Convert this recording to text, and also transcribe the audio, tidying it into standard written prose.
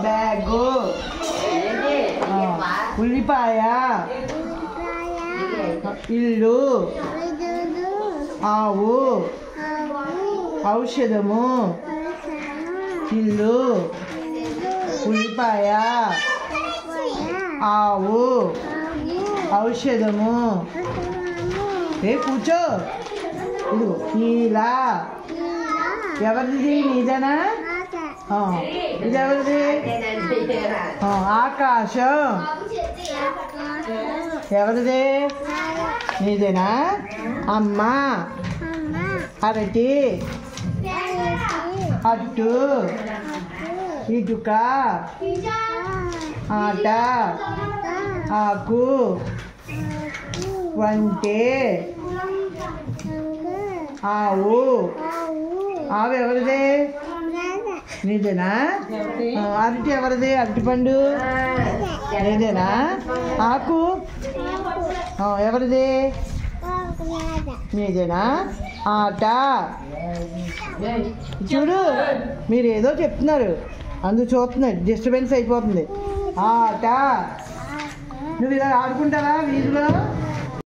Bag, ఉల్లిపాయ, ఇల్లు, ఆవు, ఔషధము, ఇల్లు, ఉల్లిపాయ, ఆవు, ఔషధము. కూర్చో. ఇదిగో నీలా. ఎవరిది? నీదేనా? ఇది ఎవరిది? ఆకాశం. ఎవరిది? నీదేనా? అమ్మ, అరటి, అట్టు, ఇటుక, ఆట, ఆకు, వంటే, ఆవు. ఆవు ఎవరిది? నీదేనా? అరటి ఎవరిది? అరటిపండు నీదేనా? ఆకు ఎవరిది? నీదేనా? ఆట. చూడు, మీరు ఏదో చెప్తున్నారు, అందుకు చూస్తున్నారు, డిస్టర్బెన్స్ అయిపోతుంది. ఆట. నువ్వు ఇలా ఆడుకుంటావా వీధిలో?